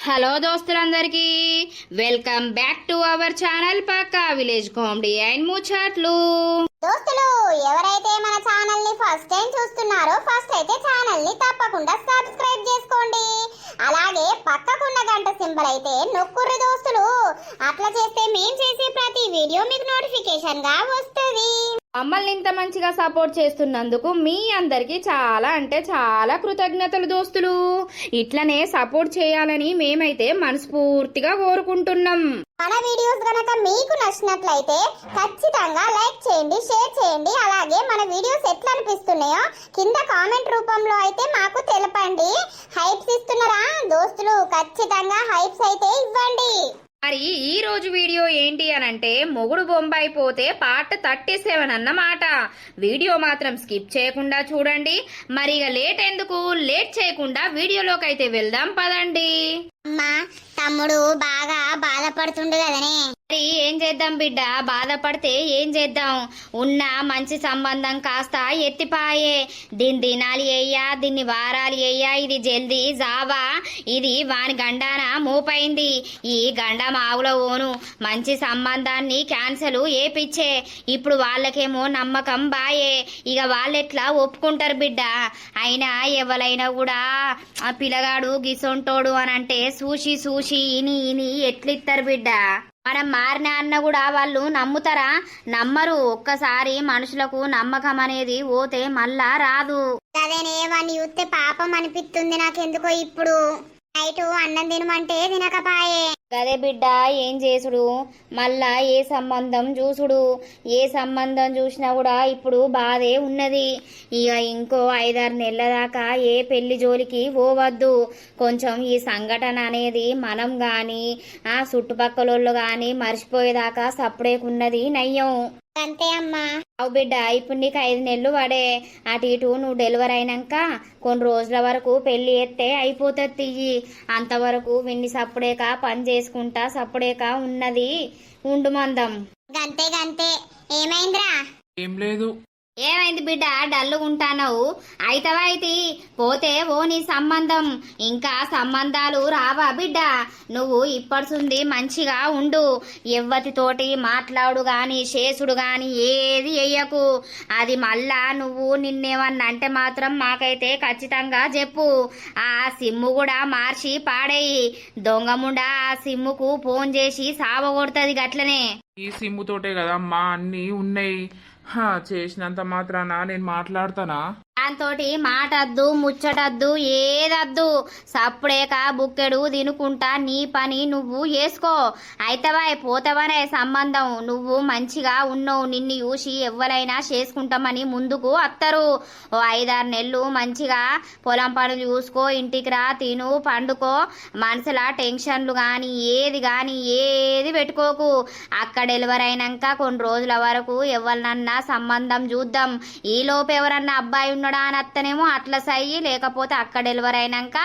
Hello దోస్తులందరికీ welcome back to our channel పక్కా village comedy and ముచ్చట్లు. దోస్తులు ఎవరైతే మన ఛానల్ ని ఫస్ట్ టైం చూస్తున్నారో ఫస్ట్ అయితే ఛానల్ ని తప్పకుండా సబ్స్క్రైబ్ చేసుకోండి. అలాగే పక్కకున్న గంట సింబల్ అయితే నొక్కుర్రి దోస్తులు. అట్లా చేస్తే మేం చేసే ప్రతి వీడియో మీకు నోటిఫికేషన్ గా వస్తుంది. మమ్మల్ని ఇంత మంచిగా సపోర్ట్ చేస్తున్నందుకు మీ అందరికీ చాలా అంటే చాలా కృతజ్ఞతలు దోస్తులు. ఇట్లనే సపోర్ట్ చేయాలని మేమైతే మనస్ఫూర్తిగా కోరుకుంటున్నాం. మన వీడియోస్ గనక మీకు నచ్చినట్లయితే ఖచ్చితంగా లైక్ చేయండి, షేర్ చేయండి. అలాగే మన వీడియోస్ ఎట్లా అనిపిస్తున్నాయో కింద కామెంట్ రూపంలో అయితే మాకు తెలపండి. హైప్స్ ఇస్తున్నారా దోస్తులు? ఖచ్చితంగా హైప్స్ అయితే ఇవ్వండి. మరి ఈ రోజు వీడియో ఏంటి అనంటే మొగుడు బొంబాయి పోతే పార్ట్ 37 అన్నమాట. వీడియో మాత్రం స్కిప్ చేయకుండా చూడండి. మరి ఇక లేట్ చేయకుండా వీడియోలోకి అయితే వెళ్దాం పదండి. అమ్మా తమ్ముడు బాగా బాధపడుతుండు కదనే. మరి ఏం చేద్దాం బిడ్డ, బాధపడితే ఏం చేద్దాం? ఉన్న మంచి సంబంధం కాస్త ఎత్తిపాయే. దీని దినాలు అయ్యా, దీన్ని వారాలు అయ్యా, ఇది జల్దీ జావా, ఇది వాని గండాన మూపైంది. ఈ గండ మావుల ఓను మంచి సంబంధాన్ని క్యాన్సల్ ఏపిచ్చే. ఇప్పుడు వాళ్ళకేమో నమ్మకం బాయే. ఇక వాళ్ళెట్లా ఒప్పుకుంటారు బిడ్డ? అయినా ఎవరైనా కూడా ఆ పిల్లగాడు గిసొంటోడు అని అంటే చూసి ఇని ఎట్లిస్తారు బిడ్డ? మనం మారిన అన్న కూడా వాళ్ళు నమ్ముతారా? నమ్మరు. ఒక్కసారి మనుషులకు నమ్మకం అనేది పోతే మళ్ళా రాదు. అదేనే వాడిని చూస్తే పాపం అనిపిస్తుంది నాకెందుకో. ఇప్పుడు నైటు అన్నం తినమంటే తినకపాయే. గదే బిడ్డ, ఏం చేసుడు? మళ్ళా ఏ సంబంధం చూసుడు? ఏ సంబంధం చూసినా కూడా ఇప్పుడు బాధే ఉన్నది. ఇక ఇంకో 5-6 నెలల దాకా ఏ పెళ్లి జోలికి పోవద్దు. కొంచెం ఈ సంఘటన అనేది మనం గాని ఆ చుట్టుపక్కల గాని మర్చిపోయేదాకా సప్పుడేకున్నది నయ్యం. అంతే అమ్మా. అవు బిడ్డ, ఇప్పుడు నీకు 5 నెలలు పడే. అటు ఇటు నువ్వు డెలివరీ అయినాక కొన్ని రోజుల వరకు పెళ్లి ఎత్తే అయిపోతుంది తియ్యి. అంతవరకు విన్ని సప్పుడేక పని చేసుకుంటా సప్పుడేక ఉన్నది ఉండు మందం. గంతే గంతే. ఏమైందిరా? ఏం లేదు. ఏమైంది బిడ్డ, డల్లుగుంటానవు? అయితవా అయితే పోతే ఓ నీ సంబంధం. ఇంకా సంబంధాలు రావా బిడ్డ? నువ్వు ఇప్పటిసుంది మంచిగా ఉండు. ఎవ్వతితోటి మాట్లాడు గాని చేసుడు గాని ఏది చెయ్యకు. అది మళ్ళా నువ్వు నిన్నేమన్నా అంటే మాత్రం మాకైతే ఖచ్చితంగా చెప్పు. ఆ సిమ్ము కూడా మార్చి పాడేయి. దొంగముండా ఆ సిమ్ముకు ఫోన్ చేసి సావగొడుతుంది గట్లనే. ఈ సిమ్ము తోటే కదా అమ్మా అన్నీ ఉన్నాయి. చేసినంత మాత్రాన నేను మాట్లాడతానా? దాంతోటి మాటద్దు, ముచ్చటద్దు, ఏదద్దు. సప్పుడేక బుక్కెడు తినుకుంటా నీ పని నువ్వు చేసుకో. అయితవా పోతవనే సంబంధం. నువ్వు మంచిగా ఉన్నావు. నిన్ను చూసి ఎవ్వరైనా చేసుకుంటామని ముందుకు అత్తరు. ఓ 5-6 నెలలు మంచిగా పొలం పనులు చూసుకో, ఇంటికి రా, తిను, పండుకో. మనసులా టెన్షన్లు గాని ఏది పెట్టుకోకు. అక్కడ డెలివరీ అయినాక కొన్ని రోజుల వరకు ఎవరినన్నా సంబంధం చూద్దాం. ఈ లోపు ఎవరన్నా అబ్బాయి ఉన్నాడా అని అత్తనేమో అట్లా సయ్యి. లేకపోతే అక్కడ డెలివరీ అయినాక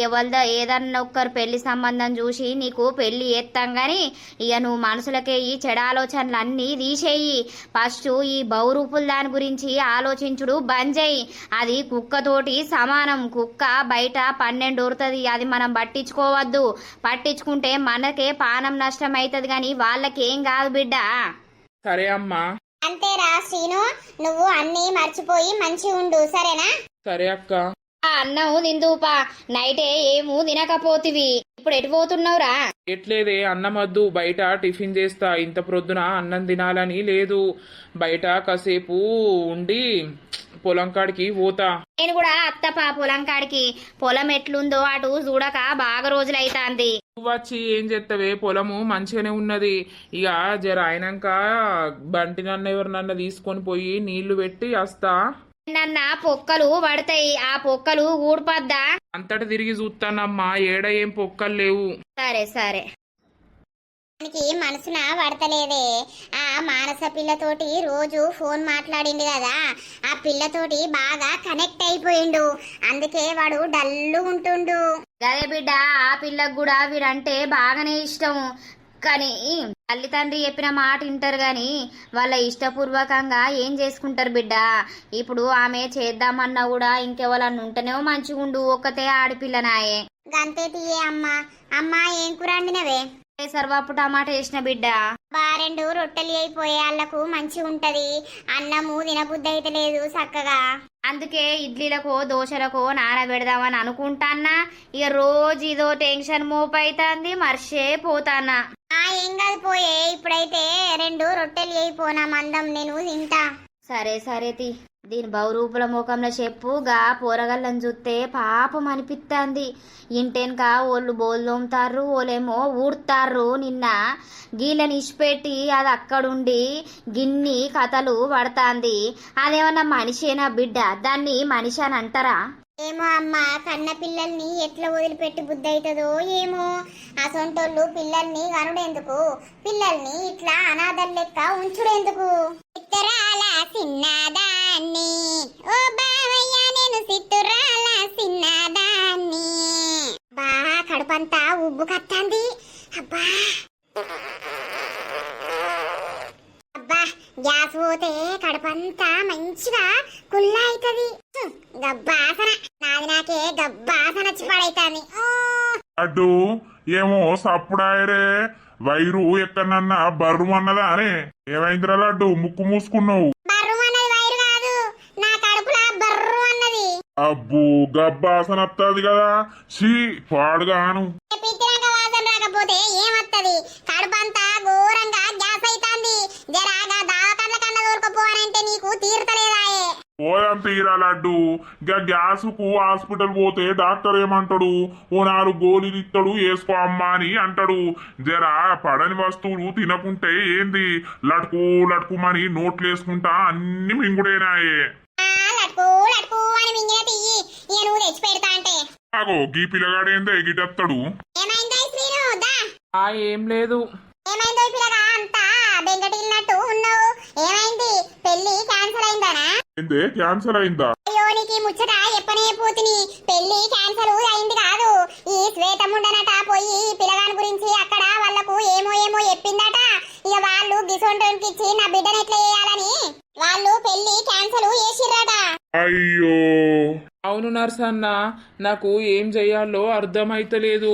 ఎవరిదో ఏదన్నా ఒక్కరు పెళ్లి సంబంధం చూసి నీకు పెళ్లి ఎత్తాం గాని ఇక నువ్వు మనసులకే ఈ చెడు ఆలోచనలు అన్నీ తీసేయి. ఫస్ట్ ఈ బహురూపుల దాని గురించి ఆలోచించుడు బంద్ చేయి. అది కుక్కతోటి సమానం. కుక్క బయట 12 ఊరుతుంది. అది మనం పట్టించుకోవద్దు. పట్టించుకుంటే మనకే పానం నష్టం అవుతుంది గాని వాళ్ళకేం కాదు బిడ్డ. సరే అమ్మా. అంతేరా శ్రీను, నువ్వు అన్నీ మర్చిపోయి మంచి ఉండు, సరేనా? సరే అక్క. ఆ అన్నం తిందుపా. నైటే ఏమూ తినకపోతివి. ఇప్పుడు ఎటు పోతున్నావురా? ఎట్లేదే, అన్నం వద్దు, బయట టిఫిన్ చేస్తా. ఇంత ప్రొద్దున అన్నం తినాలని లేదు. బయట కాసేపు ఉండి పొలం కాడికి పోతా. నేను కూడా అత్తపా పొలం కాడికి. పొలం ఎట్లుందో అటు చూడక బాగా రోజులైతాంది. నువ్వు వచ్చి ఏం చేస్తావే? పొలము మంచిగానే ఉన్నది. ఇక జర అయినాక బంటి నన్ను ఎవరినన్నా తీసుకొని పోయి నీళ్లు పెట్టి వస్తా. నన్న పొక్కలు పడతాయి. ఆ పొక్కలు ఊడిపద్దా? అంతటా తిరిగి చూస్తానమ్మా. ఏడ ఏం పొక్కలు లేవు. సరే. మనసున పడతలేదే. ఆ మానస పిల్లతోటి రోజు ఫోన్ మాట్లాడిండు కదా, ఆ పిల్లతోటి బాగా కనెక్ట్ అయిపోయిండు. అందుకే వాడు డల్లు ఉంటుండు. గదే బిడ్డ, ఆ పిల్లకు కూడా వీరంటే బాగానే ఇష్టం. కానీ తల్లి తండ్రి చెప్పిన మాట వింటారు గాని వాళ్ళ ఇష్టపూర్వకంగా ఏం చేసుకుంటారు బిడ్డ. ఇప్పుడు ఆమె చేద్దామన్నా కూడా ఇంకెవరన్నా ఉంటేనేమో మంచిగుండు. ఒక్కతే ఆడపిల్లనాయే. గంతే తీయే అమ్మా. అమ్మా ఏం కూర వండినవే? సర్వాపు టమాటా వేసిన బిడ్డ. రెండు రొట్టెలు అయిపోయే వాళ్ళకు మంచిగా ఉంటది. అన్నము తినబుద్ధి అయితే లేదు చక్కగా. అందుకే ఇడ్లీలకో దోశలకో నానబెడదామని అనుకుంటాన్నా. ఇక రోజు ఇదో టెన్షన్ మోపైతాంది, మర్షే పోతానా. ఏం కాదు పోయే. ఇప్పుడైతే 2 రొట్టెలు అయిపోనా మందం నేను తింటా. సరే సరే తి. దీని బహురూపుల ముఖంలో చెప్పుగా పోరగల్లని చూస్తే పాపం అనిపిస్తుంది. ఇంటెనక ఓళ్ళు బోల్దోముతారు, ఓలేమో ఊడతారు. నిన్న గీళ్ళని ఇచ్చిపెట్టి అది అక్కడుండి గిన్ని కథలు పడతాంది. అదేమన్నా మనిషేనా బిడ్డ? దాన్ని మనిషి అని అంటారా? ఏమో అమ్మా, కన్న పిల్లల్ని ఎట్లా వదిలిపెట్టి బుద్ధి అవుతుందో ఏమో. అసొంటోళ్ళు పిల్లల్ని కనుడెందుకు, పిల్లల్ని ఇట్లా అనాథల లెక్క ఉంచుడెందుకు? సిత్తురాల సిన్నదాన్ని, ఓ బావయ్య నేను సిత్తురాల సిన్నదాన్ని. బాగా కడుపంతా ఉబ్బు కత్తంది. అబ్బా అబ్బా, గ్యాస్ పోతే కడుపంతా మంచిగా కుల్లా అవుతుంది. గబ్బాసన నాది నాకే గబ్బాసన వచ్చి పడైతాంది. అడ్డు ఏమో సప్పుడాయరే, వైరు ఎక్కడన్నా బర్రు అన్నదా అనే? ఏమైందిరా లడ్డు ముక్కు మూసుకున్నావు? బర్రు అన్నది వైరు కాదు, నా కడుపులా బర్రు అన్నది. అబ్బు గబ్బాసన వస్తుంది కదా, షీ పాడుగాను. పిత్తిరంగ వాసన రాకపోతే ఏమత్తది? కడుపంతా ఘోరంగా గ్యాస్ అయితాంది. జరాగా దావకర్ల కన్నా దూరకపోవాలంటే నీకు తీరతలేదాయే. పోయాం తీరా లడ్డు. గ్యాసుకు హాస్పిటల్ పోతే డాక్టర్ ఏమంటాడు? ఓ 4 గోళీలు ఇస్తాడు, వేసుకో అమ్మా అని అంటాడు. జరా పడని వస్తువులు తినకుంటే ఏంది, లటుకు లటుకుమని నోట్లు వేసుకుంటా అన్ని మింగుడేనాయే. లట్కు లట్కు అని మింగిన తియ్యి, ఇక నువ్వు తెచ్చి పెడతా అంటే. ఆగో గీ పిల్లగాడేందే గిటెత్తాడు? ఏమైందో శ్రీను? దా. ఏం లేదు. ఏమైందో ఈ పిల్లగా అంతా బెంగటిల్లినట్టు ఉన్నావు? ఏమైంది? పెళ్లి క్యాన్సల్ అయిందనా? ఏందే క్యాన్సర్ అయిందా? అయ్యో నీకు ఈ ముచ్చట ఎప్పనే పోతిని. పెళ్లి క్యాన్సల్ అయింది కాదు, ఈ శ్వేతముండనట పోయి ఈ పిల్లగాని గురించి అక్కడ వాళ్ళకు ఏమో ఏమో చెప్పిందట. ఇక వాళ్ళు గిసొంటోనికి ఇచ్చి నా బిడ్డను ఎట్లా చేయాలని వాళ్ళు పెళ్లి క్యాన్సల్ చేసిర్రట. అయ్యో అవును నర్సన్న, నాకు ఏం చెయ్యాలో అర్థమైతలేదు.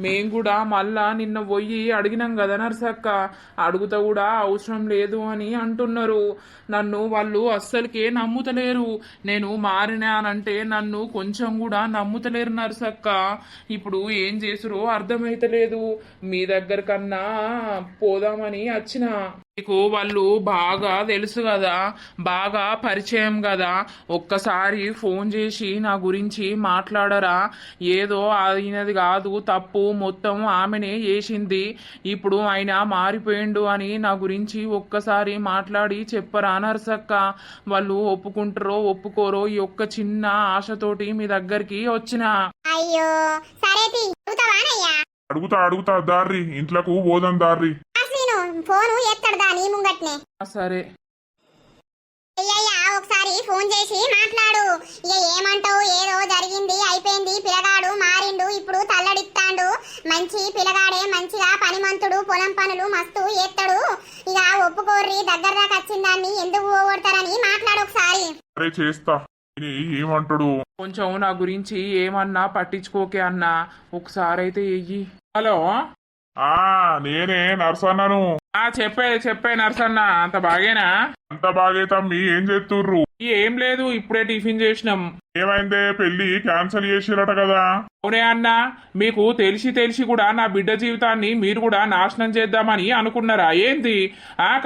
మేం కూడా మళ్ళా నిన్న పోయి అడిగినాం కదా నర్సక్క, అడుగుతా కూడా అవసరం లేదు అని అంటున్నారు. నన్ను వాళ్ళు అస్సలకే నమ్ముతలేరు. నేను మారినానంటే నన్ను కొంచెం కూడా నమ్ముతలేరు నర్సక్క. ఇప్పుడు ఏం చేసురో అర్థమైతలేదు. మీ దగ్గర కన్నా పోదామని వచ్చిన. మీకు వాళ్ళు బాగా తెలుసు కదా, బాగా పరిచయం కదా, ఒక్కసారి ఫోన్ చేసి నా గురించి మాట్లాడరా? ఏదో అయినది కాదు తప్పు, మొత్తం ఆమెనే చేసింది. ఇప్పుడు ఆయన మారిపోయిండు అని నా గురించి ఒక్కసారి మాట్లాడి చెప్పరా నర్సక్క? వాళ్ళు ఒప్పుకుంటారో ఒప్పుకోరో ఈ ఒక్క చిన్న ఆశతోటి మీ దగ్గరికి వచ్చిన. అయ్యో సరే అడుగుతా దారి ఇంట్లోకు పోదాం దారి. ఫోను ఎత్తడు దాని ముంగట్నే. సరే అయ్యయ్యా ఒకసారి ఫోన్ చేసి మాట్లాడు. ఇక ఏమంటావు? ఏదో జరిగింది అయిపోయింది, పిల్లగాడు మారిండు, ఇప్పుడు తల్లడిస్తాడు. మంచి పిల్లగాడే, మంచిగా పనిమంతుడు, పొలం పనులు మస్తు ఎత్తడు. ఇక ఒప్పుకోర్రి, దగ్గర దాకా వచ్చిన దాన్ని ఎందుకు పోగొడతారని మాట్లాడు ఒకసారి. అరే చేస్తా. ఏమంటాడు? కొంచెం నా గురించి ఏమన్నా పట్టించుకోకే అన్నా, ఒకసారి అయితే ఎయ్యి. హలో, నేనే నర్సన్నను. చెప్పే నర్సన్న, అంత బాగేనా? అంత బాగే తమ్మి, ఏం చేస్తుర్రు? ఏం లేదు, ఇప్పుడే టిఫిన్ చేసినాం. ఏమైందే, పెళ్లి క్యాన్సిల్ చేసిరట కదా? అవునే అన్నా, మీకు తెలిసి కూడా నా బిడ్డ జీవితాన్ని మీరు కూడా నాశనం చేద్దామని అనుకున్నారా ఏంది?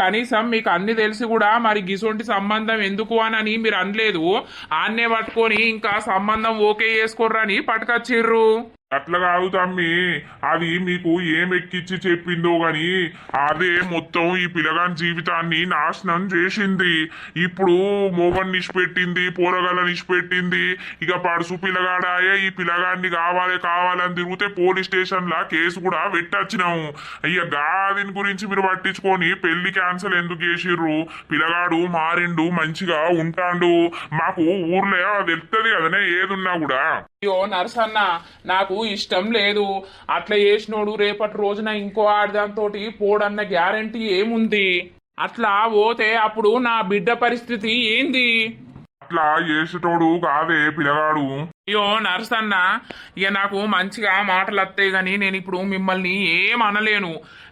కనీసం మీకు అన్ని తెలిసి కూడా మరి గిసొంటి సంబంధం ఎందుకు అని మీరు అనలేదు. ఆన్నే పట్టుకొని ఇంకా సంబంధం ఓకే చేసుకోర్రని పట్టుకొచ్చిర్రు. అట్లా కాదు తమ్మి, అది మీకు ఏం ఎక్కిచ్చి చెప్పిందో గాని అదే మొత్తం ఈ పిల్లగాని జీవితాన్ని నాశనం చేసింది. ఇప్పుడు మోగన్ నిష్పెట్టింది, పోరగాళ్ళ నిష్పెట్టింది. ఇక పడుసు పిల్లగాడాయే. ఈ పిల్లగాన్ని కావాలని తిరిగితే పోలీస్ స్టేషన్ లా కేసు కూడా పెట్టొచ్చినాము. ఇక దీని గురించి మీరు పట్టించుకొని పెళ్లి క్యాన్సల్ ఎందుకు చేసిర్రు? పిల్లగాడు మారిండు, మంచిగా ఉంటాండు. మాకు ఊర్లో తెలుస్తుంది కదనే ఏదున్నా కూడా. అయ్యో నర్సన్న, నాకు ఇష్టం లేదు. అట్లా చేసినోడు రేపటి రోజున ఇంకో ఆడదాంతో పోడన్న గ్యారంటీ ఏముంది? అట్లా పోతే అప్పుడు నా బిడ్డ పరిస్థితి ఏంది? అట్లా చేసేటోడు కాదే పిల్లగాడు. అయ్యో నర్సన్న, ఇక నాకు మంచిగా మాటలు వస్తాయి కానీ నేను ఇప్పుడు మిమ్మల్ని ఏం అనలేను.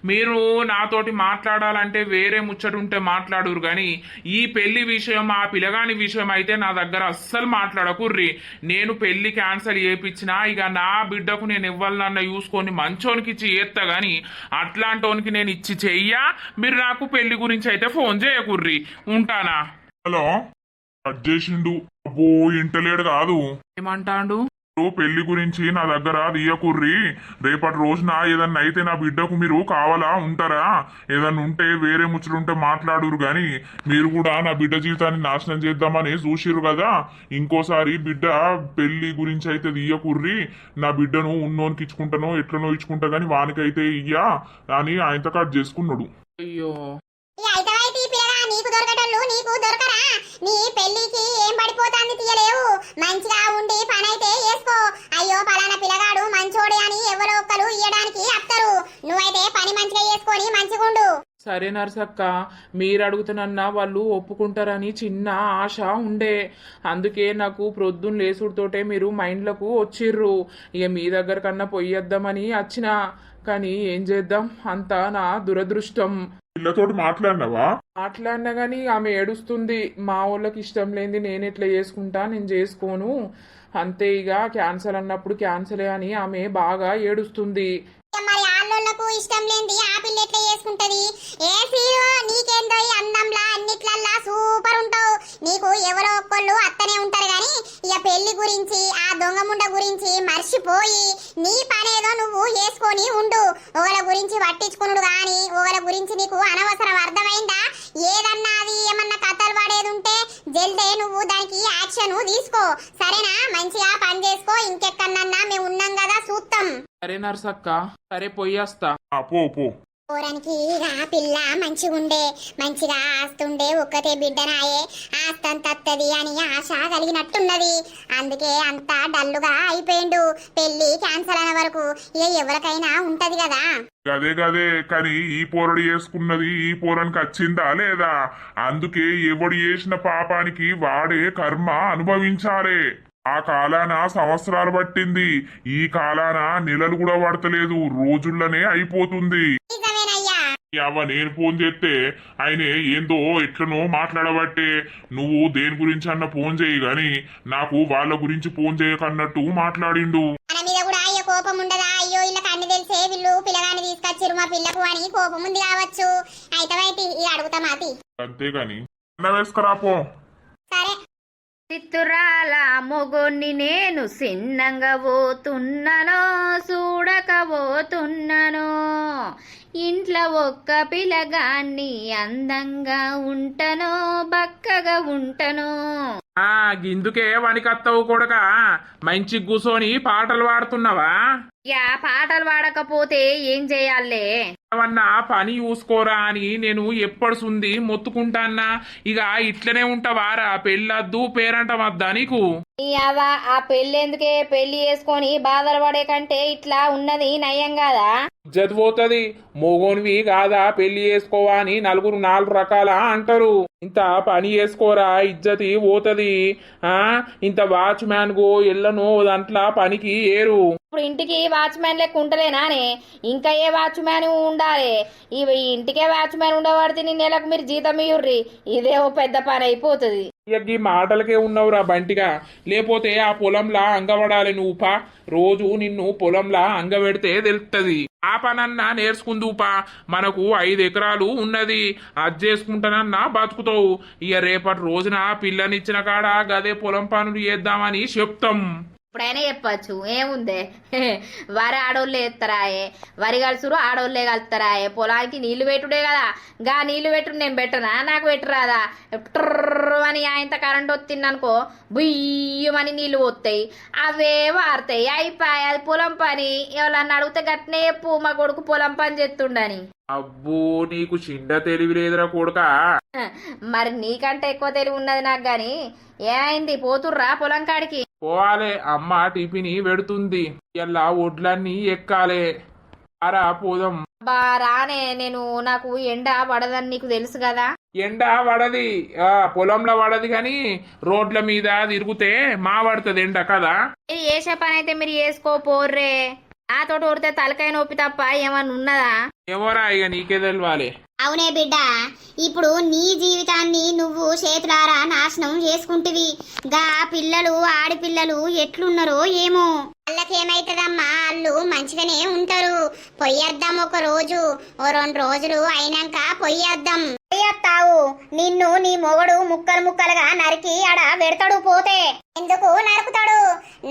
మీరు నాతోటి మాట్లాడాలంటే వేరే ముచ్చట ఉంటే మాట్లాడురు కానీ ఈ పెళ్లి విషయం ఆ పిల్లగాని విషయం అయితే నా దగ్గర అస్సలు మాట్లాడకుర్రి. నేను పెళ్లి క్యాన్సిల్ చేయించినా ఇక నా బిడ్డకు నేను ఇవ్వాలన్న చూసుకొని మంచోనికి ఇచ్చి చేస్తా గాని అట్లాంటోనికి నేను ఇచ్చి చెయ్యా. మీరు నాకు పెళ్లి గురించి అయితే ఫోన్ చేయకుర్రి. ఉంటానా? హలో, కట్ చేసిండు. అబ్బో ఇంటలేడు కాదు. ఏమంటాండు? పెళ్లి గురించి నా దగ్గర తీయకుర్రి. రేపటి రోజున ఏదన్నా అయితే నా బిడ్డకు మీరు కావాలా ఉంటారా? ఏదన్నా ఉంటే వేరే ముచ్చలుంటే మాట్లాడురు గాని మీరు కూడా నా బిడ్డ జీవితాన్ని నాశనం చేద్దామని చూసిరు కదా. ఇంకోసారి బిడ్డ పెళ్లి గురించి అయితే తీయకుర్రి. నా బిడ్డను ఉన్నోనికి ఇచ్చుకుంటానో ఎట్లనో ఇచ్చుకుంటా గాని వానికైతే ఇయ్యా అని ఆయనతో కట్ చేసుకున్నాడు. అయ్యో ఈ అయితవైతే ఈ పిల్లగా నీకు దొరకటోళ్ళు నీకు దొరకరా? నీ పెళ్లికి ఏం పడిపోతాంది తీయలేవు. మంచిగా ఉండి పని అయితే చేసుకో. అయ్యో పలానా పిల్లగాడు మంచోడే అని ఎవరో ఒక్కరు ఇయ్యడానికి వస్తారు. నువ్వైతే పని మంచిగా చేసుకొని మంచిగుండు. సరే నర్సక్క, మీరు అడుగుతున్నా వాళ్ళు ఒప్పుకుంటారని చిన్న ఆశ ఉండే. అందుకే నాకు ప్రొద్దున లేసుడుతోటే మీరు మైండ్లకు వచ్చిర్రు. ఇక మీ దగ్గర కన్నా పొయ్యొద్దామని వచ్చినా. కానీ ఏం చేద్దాం, అంతా నా దురదృష్టం. పిల్లతోటి మాట్లాడినావా? మాట్లాడినా కానీ ఆమె ఏడుస్తుంది. మా వాళ్ళకి ఇష్టం లేనిది నేను ఎట్లా చేసుకుంటా, నేను చేసుకోను అంతే. ఇక క్యాన్సల్ అన్నప్పుడు క్యాన్సలే అని ఆమె బాగా ఏడుస్తుంది. మరి ఆళ్ళోళ్ళకు ఇష్టం లేనిది ఆ పిల్ల ఎట్లా చేసుకుంటది? ఏ సీరో నీకేందో ఈ అందంలా అన్నిట్లల్లా సూపర్ ఉంటావు. నీకు ఎవరో ఒక్కళ్ళు అత్తనే ఉంటారు గాని ఇక పెళ్లి గురించి ఆ దొంగ ముండ గురించి మర్చిపోయి నీ పనేదో నువ్వు చేసుకొని ఉండు. ఒకళ్ళ గురించి పట్టించుకునుడు గాని ఒకళ్ళ గురించి నీకు అనవసరం. అర్థమైందా? ఏదన్నా అది ఏమన్నా కథలు పడేది ఉంటే జల్దే నువ్వు దానికి యాక్షన్ తీసుకో. సరేనా? మంచిగా పని చేసుకో. ఇంకెక్కడన్నా మేము ఉన్నాం కదా చూస్తాం. సరే నర్సక్క, సరే పొయ్యేస్తా. పో పో. పోరానికి రా పిల్ల మంచిగుండే, మంచిగా ఆస్తుండే, ఒక్కతే బిడ్డనాయే, ఆస్తంతత్తది అని ఆశ కలిగినట్టున్నది. అందుకే అంతా డల్లుగా అయిపోయిండు. పెళ్లి క్యాన్సల్ అయిన వరకు ఇక ఎవరికైనా ఉంటది కదా. గదే గదే, కానీ ఈ పోరడు చేసుకున్నది ఈ పోరానికి వచ్చిందా లేదా? అందుకే ఎవడు చేసిన పాపానికి వాడే కర్మ అనుభవించాలే. ఆ కాలాన సంవత్సరాలు పట్టింది, ఈ కాలాన నెలలు కూడా పడతలేదు, రోజుల్లోనే అయిపోతుంది. నిజమేనయ్యా. అవ్వ నేను ఫోన్ చేస్తే ఆయన ఏందో ఎట్లనో మాట్లాడబట్టే. నువ్వు దేని గురించి అన్న ఫోన్ చేయి గాని నాకు వాళ్ళ గురించి ఫోన్ చేయకన్నట్టు మాట్లాడిండు. మన మీద కూడా అయ్యో కోపం ఉండదా? అయ్యో వీళ్ళకి అన్ని తెలిసే వీళ్ళు పిల్లగాని తీసుకొచ్చిరు మా పిల్లకు అని కోపం ఉంది కావచ్చు. అయితే ఇది అడుగుతా మాతి. అంతేగాని అన్న వేసుకురాపో. సరే. చిత్తురాల మొగొన్ని నేను సిన్నంగా పోతున్నానో చూడకపోతున్నానో. ఇంట్లో ఒక్క పిల్లగాన్ని అందంగా ఉంటనో బక్కగా ఉంటనో. గిందుకే వనికత్తవు కొడక, మంచి కూసోని పాటలు పాడుతున్నావా? యా పాటలు పాడకపోతే ఏం చేయాలే? ఏమన్నా పని చూసుకోరా అని నేను ఎప్పడుసుంది మొత్తుకుంటాన్నా. ఇక ఇట్లనే ఉంటావారా? పెళ్ళొద్దు పేరంట వద్దా నీకు? ఆ పెళ్లి ఎందుకే? పెళ్లి చేసుకొని బాధలు పడే కంటే ఇట్లా ఉన్నది నయం కాదా? ఇజ్జత్ పోతుంది. మోగోనివి కాదా పెళ్లి చేసుకోవా అని నలుగురు నాలుగు రకాల అంటారు. ఇంత పని చేసుకోరా ఇజ్జతి పోతుంది. ఇంత వాచ్ మ్యాన్ గో ఎల్లనో దాంట్లో పనికి ఏరు. ఇప్పుడు ఇంటికి వాచ్మ్యాన్ లెక్క ఉంటలేనానే? ఇంకా ఏ వాచ్మ్యాన్ ఉండాలి? ఇవి ఇంటికే వాచ్మ్యాన్ ఉండబడితే నీ నెలకు మీరు జీతం ఇయ్యుర్రి. ఇదే ఓ పెద్ద పని అయిపోతుంది. ఇక ఈ మాటలకే ఉన్నవురా బంటిగా. లేకపోతే ఆ పొలంలా అంగబడాలి నువ్వుపా. రోజు నిన్ను పొలంలా అంగబెడితే తెలుస్తుంది. ఆ పనన్నా నేర్చుకుందుపా. మనకు 5 ఎకరాలు ఉన్నది, అది చేసుకుంటానన్నా బతుకుతావు. ఇక రేపటి రోజున పిల్లనిచ్చిన కాడ గదే పొలం పనులు చేద్దామని చెప్తాం. ఇప్పుడైనా చెప్పచ్చు, ఏముందే? వరి ఆడోళ్ళే ఎత్తరాయే, వరి కలుసురు ఆడోళ్ళే కలుతారాయే. పొలానికి నీళ్లు పెట్టుడే కదా. గా నీళ్లు పెట్టు నేను పెట్టనా? నాకు పెట్టురాదా? ట్రర్ అని ఆయనతో కరెంట్ వచ్చిందనుకో బుయ్యమని నీళ్లు పోతాయి, అవే వారుతాయి. అయిపోయి అది పొలం పని. ఎవరన్నా అడిగితే గట్నే చెప్పు, మా కొడుకు పొలం పని చేస్తుండని. అబ్బో నీకు చిన్న తెలివి లేదురా కొడుకా. మరి నీకంటే ఎక్కువ తెలివి ఉన్నది నాకు. గాని ఏమైంది? పోతుర్రా పొలం కాడికి? పోవాలే, అమ్మ టిఫిని పెడుతుంది. ఇలా ఒడ్లన్నీ ఎక్కాలే. అరా పోదాం. బా రానే, నాకు ఎండ పడదని నీకు తెలుసు కదా. ఎండ పడది, పొలంలో పడది కానీ రోడ్ల మీద తిరిగితే మా పడుతుంది ఎండ కదా. మీరు చేసే పని అయితే మీరు చేసుకోపోర్రే. నాతోటి కొడితే తలకాయ నొప్పి తప్ప ఏమన్నా ఉన్నదా? ఎవరా ఇక నీకే తెలవాలి. అవునే బిడ్డ, ఇప్పుడు నీ జీవితాన్ని నువ్వు చేతులారా నాశనం చేసుకుంటివి. గా పిల్లలు ఆడపిల్లలు ఎట్లున్నారో ఏమో. వాళ్ళకేమైతుందమ్మా, వాళ్ళు మంచిగానే ఉంటారు. పొయ్యొద్దాం ఒక రోజు, ఓ 2 రోజులు అయినాక పొయ్యొద్దాం. పొయ్యొత్తావు, నిన్ను నీ మొగడు ముక్కలు ముక్కలుగా నరికి ఆడ పెడతాడు. పోతే ఎందుకు నరుకుతాడు?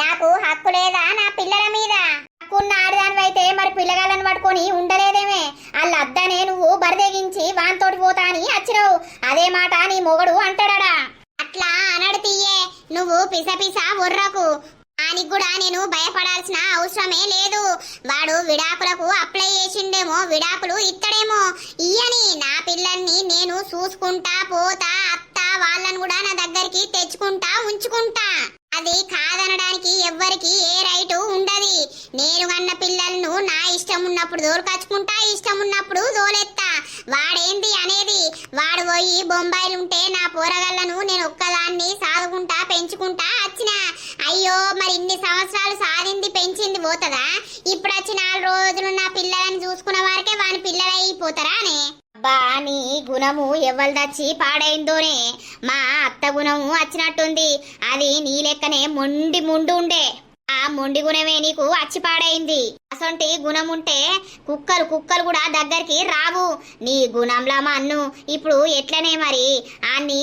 నాకు హక్కు లేదా నా పిల్లల మీద? హక్కున్న ఆడదానివైతే మరి పిల్లగాళ్ళని పట్టుకొని ఉండలేదేమే? వాళ్ళ అద్దనే నువ్వు బరిదెగించి వానితోటి పోతా అని వచ్చినావు. అదే మాట నీ మొగడు అంటాడా? అట్లా అనడు తీయే, నువ్వు పిసపిస ఒర్రకు. దానికి కూడా నేను భయపడాల్సిన అవసరమే లేదు. వాడు విడాకులకు అప్లై చేసిండేమో, విడాకులు ఇత్తడేమో. ఇయ్యని నా పిల్లల్ని నేను చూసుకుంటా పోతా. అత్త వాళ్ళని కూడా నా దగ్గరికి తెచ్చుకుంటా ఉంచుకుంటా. అది కాదనడానికి ఎవ్వరికి ఏ రైటు ఉండదు. నేను కన్న పిల్లలను నా ఇష్టం ఉన్నప్పుడు దోలుకచ్చుకుంటా, ఇష్టం ఉన్నప్పుడు దోలెత్తా. వాడేంది అనేది? వాడు పోయి బొంబాయిలుంటే నా పోరగళ్ళను నేను ఒక్కదాన్ని సాదుకుంటా పెంచుకుంటా వచ్చిన. అయ్యో, మరి ఇన్ని సంవత్సరాలు సాధింది పెంచింది పోతుందా? ఇప్పుడు వచ్చి 4 రోజులు నా పిల్లలని చూసుకున్న వారికే వాని పిల్లలు అయిపోతారా అనే? బా, నీ గుణము ఎవరిదచ్చి పాడైందోనే. మా అత్త గుణము వచ్చినట్టుంది. అది నీ లెక్కనే మొండి ముండు ఉండే. ఆ మొండి గుణమే నీకు వచ్చి పాడైంది. అసొంటి గుణం ఉంటే కుక్కలు కూడా దగ్గరికి నీ గుణంలా మన్ను. ఇప్పుడు ఎట్లనే మరి అన్ని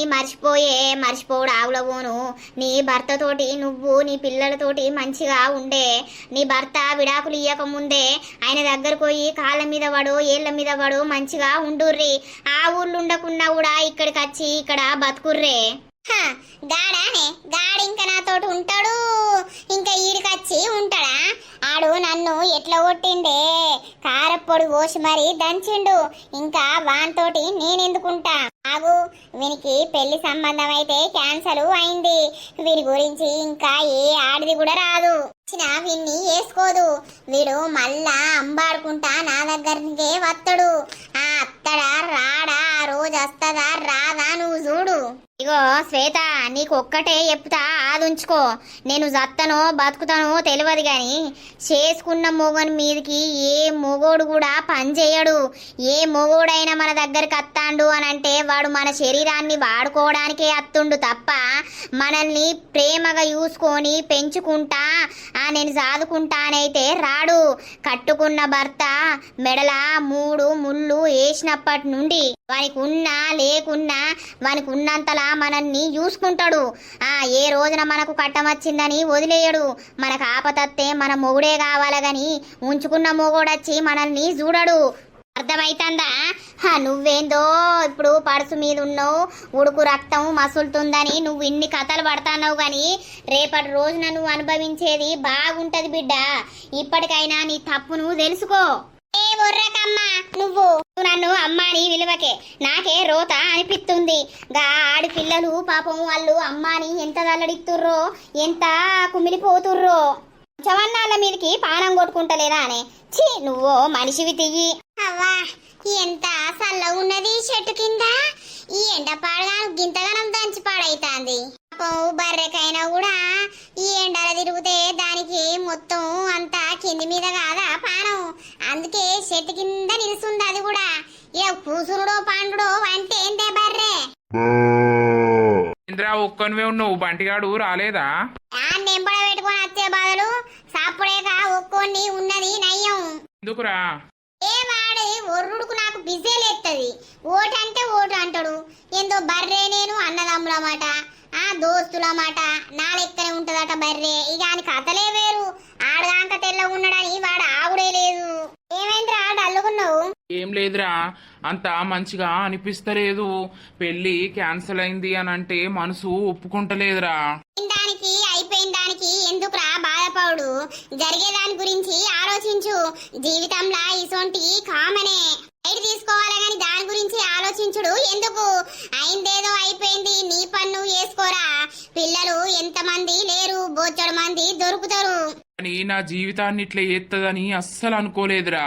మర్చిపోడు ఆవులవోను. నీ భర్తతోటి నువ్వు నీ పిల్లలతోటి మంచిగా ఉండే. నీ భర్త విడాకులు ఇయ్యక ముందే ఆయన దగ్గరకు పోయి కాళ్ళ మీద పడు, ఏళ్ళ మీద పడు, మంచిగా ఉండుర్రి. ఆ ఊర్లు ఉండకున్నా కూడా ఇక్కడికి వచ్చి ఇక్కడ బతుకుర్రే. గాడానే గాడు ఇంకా నాతోటి ఉంటాడు, ఇంకా ఈడికొచ్చి ఉంటాడా? ఆడు నన్ను ఎట్లా కొట్టిండే, కారప్పొడి పోసి మరి దంచిండు. ఇంకా వానితోటి నేనెందుకుంటా? ఆగు, వీనికి పెళ్లి సంబంధం అయితే క్యాన్సల్ అయింది. వీరి గురించి ఇంకా ఏ ఆడిది కూడా రాదు. వీన్ని వేసుకోదు. వీడు మళ్ళా అంబాడుకుంటా నా దగ్గరకే వత్తడు. ఆ అత్తడా రాడా, ఆ రోజు వస్తదా రాదా నువ్వు చూడు. ఇగో శ్వేత, నీకు ఒక్కటే చెప్తా, ఆదుంచుకో. నేను జత్తనో బతుకుతానో తెలియదు గాని చేసుకున్న మొగని మీదకి ఏ మొగోడు కూడా పని చేయడు. ఏ మొగోడైనా మన దగ్గరికి అత్తాండు అని అంటే వాడు మన శరీరాన్ని వాడుకోవడానికే అత్తుండు తప్ప మనల్ని ప్రేమగా చూసుకొని పెంచుకుంటా నేను సాదుకుంటానైతే రాడు. కట్టుకున్న భర్త మెడల 3 ముళ్ళు వేసినప్పటి నుండి వానికి ఉన్నా లేకున్నా వానికి ఉన్నంతలా మనల్ని చూసుకుంటాడు. ఏ రోజున మనకు కట్టమచ్చిందని వదిలేయడు. మనకు ఆపతత్తే మన మొగుడే కావాలి గాని ఉంచుకున్న మొగోడొచ్చి మనల్ని చూడడు. అర్థమైతుందా? నువ్వేందో ఇప్పుడు పడుసు మీద ఉన్నావు, ఉడుకు రక్తం మసులుతుందని నువ్వు ఇన్ని కథలు పడతాన్నావు గాని రేపటి రోజున నువ్వు అనుభవించేది బాగుంటది బిడ్డ. ఇప్పటికైనా నీ తప్పును తెలుసుకో. ఏ బొర్రకమ్మా, నువ్వు నన్ను అమ్మాని విలువకే నాకే రోత అనిపిస్తుంది. గా ఆడపిల్లలు పాపం వాళ్ళు అమ్మాని ఎంత దల్లడిత్తుర్రో, ఎంత కుమిలిపోతుర్రో. చవన్నాళ్ళ మీదకి పానం కొట్టుకుంటలేదా అనే? ఛీ, నువ్వు మనిషివి తియ్యి. అవ్వా, ఎంత సల్ల ఉన్నది చెట్టు కింద. ఈ ఎండపాడుగా గింతగానం దంచి పాడైతాంది. బర్రెకైనా కూడా ఈ ఎండల తిరిగితే దానికి మొత్తం అంతా కింది మీద కాదా పానం. అందుకే చెట్టు కింద నిలుస్తుంది. అది కూడా ఇక కూసురుడో పాండుడో అంటే ఏందే బర్రె. ఇంద్రా, ఒక్కనివే ఉన్నావు, బంటిగాడు రాలేదా? నెంబడ పెట్టుకొని వచ్చే బదులు సాప్పుడేక ఒక్కోని ఉన్నది నయ్యం. ఎందుకురా? ఏ వాడి ఒర్రుడుకు నాకు బిజేలేత్తది. ఓటంటే ఓటు అంటాడు. ఏందో బర్రే నేను అన్నదమ్ములమాట, దోస్తులమాట, నా లెక్కనే ఉంటదట బర్రే. ఇక అని కథలే వేరు. ఆడదాంక తెల్లగా ఉన్నాడని వాడు ఆవుడే లేదు. ఏమైందిరా డల్లుకున్నావు? ఏం లేదురా, అంత మంచిగా అనిపిస్తలేదు. పెళ్లి క్యాన్సిల్ అయింది అని అంటే మనసు ఒప్పుకుంటలేదురా. దానికి అయిపోయిన దానికి ఎందుకురా బాధపడు? జరిగేదాని గురించి ఆలోచించు. జీవితంలో ఇసొంటి కామనే. లైట్ తీసుకోవాలి కానీ దాని గురించి ఆలోచించుడు ఎందుకు? అయిందేదో అయిపోయింది, నీ పని నువ్వు చేసుకోరా. పిల్లలు ఎంతమంది లేరు, బోచ్చడు మంది దొరుకుతారు. అని నా జీవితాన్ని ఇట్లా ఎత్తదని అస్సలు అనుకోలేదురా.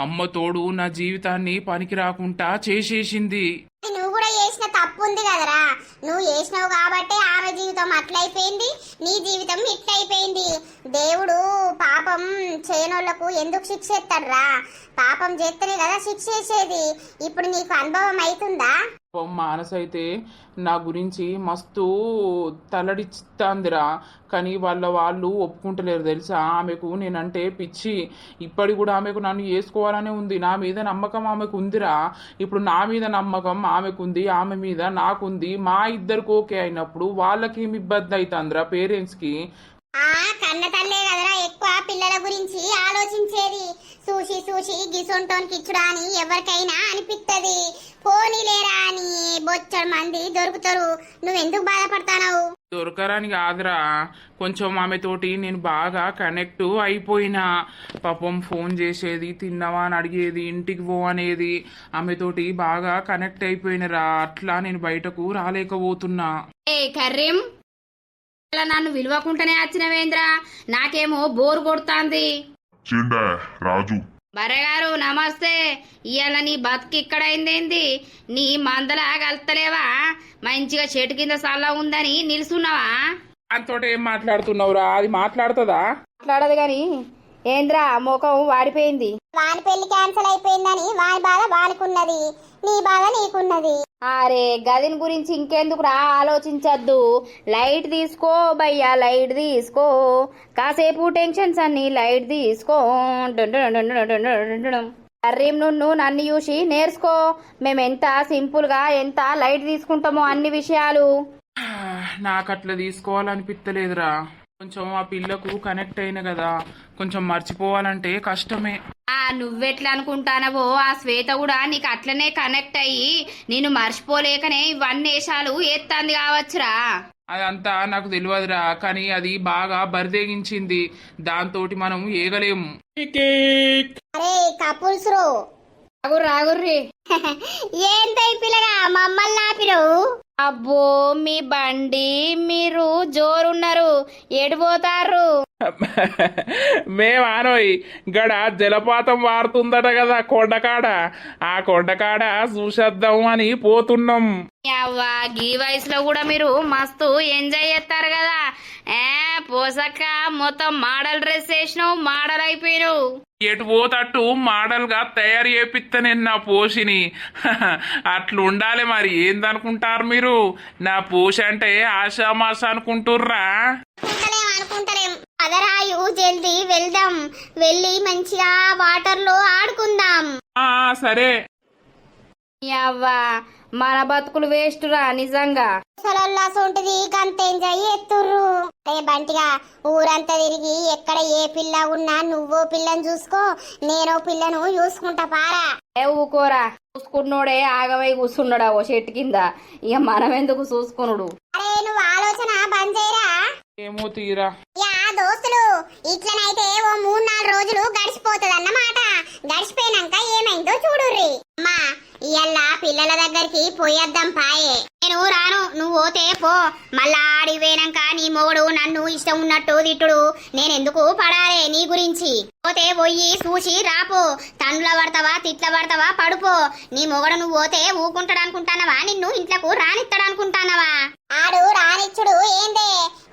అమ్మ తోడు నా జీవితాన్ని పనికి రాకుండా చేసేసింది. అది నువ్వు కూడా చేసిన తప్పు ఉంది కదరా. నువ్వు చేసినావు కాబట్టి ఆమె జీవితం అట్లయిపోయింది, నీ జీవితం ఇట్లయిపోయింది. దేవుడు పాపం చేయనోళ్లకు ఎందుకు శిక్ష ఎత్తాడురా? పాపం చేస్తేనే కదా శిక్ష వేసేది. ఇప్పుడు నీకు అనుభవం అవుతుందా? మానస అయితే నా గురించి మస్తు తలడిస్తాందిరా. కానీ వాళ్ళు ఒప్పుకుంటలేరు తెలుసా. ఆమెకు నేనంటే పిచ్చి. ఇప్పటి కూడా ఆమెకు నన్ను చేసుకోవాలనే ఉంది. నా మీద నమ్మకం ఆమెకు ఉందిరా. ఇప్పుడు నా మీద నమ్మకం ఆమెకుంది, ఆమె మీద నాకుంది. మా ఇద్దరికి ఓకే అయినప్పుడు వాళ్ళకి ఏమి ఇబ్బంది అవుతుందిరా పేరెంట్స్కి. కన్న తల్లే కదరా ఎక్కువ పిల్లల గురించి ఆలోచించేది. చూసి చూసి గిసొంటోనికి ఇచ్చుడా అని ఎవరికైనా అనిపిస్తుంది. పోనీలేరా అని బొచ్చడు మంది దొరుకుతారు, నువ్వెందుకు బాధపడతావు? దొరకరని కాదురా, కొంచెం ఆమెతోటి నేను బాగా కనెక్ట్ అయిపోయినా. పాపం ఫోన్ చేసేది, తిన్నావా అని అడిగేది, ఇంటికి పో అనేది. ఆమెతోటి బాగా కనెక్ట్ అయిపోయినరా. అట్లా నేను బయటకు రాలేకపోతున్నా. ఏ కర్రీం, నన్ను విలువకుండానే వచ్చినవేంద్రా? నాకేమో బోరు కొడుతాంది. చిండా రాజు బర్రెగారు నమస్తే. ఇవాళ నీ బతుకు ఇక్కడైందేంది? నీ మందలా కలుతలేవా? మంచిగా చెట్టు కింద సల్లా ఉందని నిలుసున్నావా? దాంతోటి ఏం మాట్లాడుతున్నావురా? అది మాట్లాడుతుందా? మాట్లాడదు గాని ఏంద్రా ముఖం వాడిపోయింది. వాని పెళ్లి క్యాన్సిల్ అయిపోయిందని వాని బాధ వానికున్నది, నీ బాధ నీకున్నది. అరే గదిని గురించి ఇంకెందుకు రా ఆలోచించద్దు. లైట్ తీసుకో భయ్యా, లైట్ తీసుకో. కాసేపు టెన్షన్స్ అన్ని లైట్ తీసుకో. కర్రీం నున్ను నన్ను చూసి నేర్చుకో. మేము ఎంత సింపుల్ గా ఎంత లైట్ తీసుకుంటామో అన్ని విషయాలు. నాకు అట్లా తీసుకోవాలనిపిస్తలేదురా. కొంచెం ఆ పిల్లకు కనెక్ట్ అయిన కదా, కొంచెం మర్చిపోవాలంటే కష్టమే. నువ్వెట్లా అనుకుంటానవో ఆ శ్వేత కూడా నీకు అట్లనే కనెక్ట్ అయ్యి నేను మర్చిపోలేకనే ఇవన్నీ వేషాలు ఎత్తాంది కావచ్చురా. అదంతా నాకు తెలియదురా, కానీ అది బాగా బరిదేగించింది. దాంతో మనం ఏగలేము. అరే కపుల్స్ రో రాగుర్రి ఏంటై పిల్లగా మమ్మల్ని ఆపిరవు? అబ్బో మీ బండి, మీరు జోరున్నారు, ఎడిపోతారు. మేమానోయ్ గడ జలపాతం వారుతుందట కదా కొండకాడ. ఆ కొండకాడ చూసేద్దాం అని పోతున్నాం. అవ్వా గీ వయసులో కూడా మీరు మస్తు ఎంజాయ్ చేస్తారు కదా. పోసక్క మొత్తం మోడల్ డ్రెస్ వేసినావు, మోడల్ అయిపోయినావు. ఎటు పోతట్టు మోడల్ గా తయారు చేపిస్తా నేను నా పోషిని. అట్లుండాలి మరి. ఏందనుకుంటారు మీరు? నా పోష అంటే ఆషామాష అనుకుంటుర్రా? అనుకుంటలేం. పదరాయు జల్దీ వెళ్దాం, వెళ్ళి మంచిగా వాటర్ లో ఆడుకుందాం. సరే. అవ్వా మన బతుకులు వేస్ట్ రా నిజంగా. సొంటిది గంత ఎంజాయ్ ఎత్తుర్రు. బంటిగా ఊరంతా తిరిగి ఎక్కడ ఏ పిల్ల ఉన్నా నువ్వో పిల్లని చూసుకో, నేనో పిల్లను చూసుకుంటా పారా. ఊకోరా, చూసుకున్నోడే ఆగవై కూర్చున్నాడా ఓ చెట్టు కింద. ఇక మనం ఎందుకు చూసుకునుడు? అరే నువ్వు ఆలోచన బంద్ చేయరా. ఏమో తీరా. యా దోస్తులు, ఇట్లనైతే ఓ 3-4 రోజులు గడిచిపోతుంది అన్నమాట. గడిచిపోయినాక ఏమైందో చూడుర్రి. అమ్మా ఇయ్యాల పిల్లల దగ్గరికి పోయేద్దాం పాయే. నేను రాను, నువ్వు పోతే పో. మళ్ళా ఆడిపోయినాక నీ మొగుడు నన్ను ఇష్టం ఉన్నట్టు తిట్టుడు. నేనెందుకు పడాలే నీ గురించి? పోతే పోయి చూసి రాపో. తండ్ల పడతావా, తిట్ల పడతావా, పడుపో. నీ మొగడు నువ్వు పోతే ఊకుంటాడు అనుకుంటానవా? నిన్ను ఇంట్లోకు రానిస్తాడు అనుకుంటానవా? ఆడు రానిచ్చుడు ఏందే?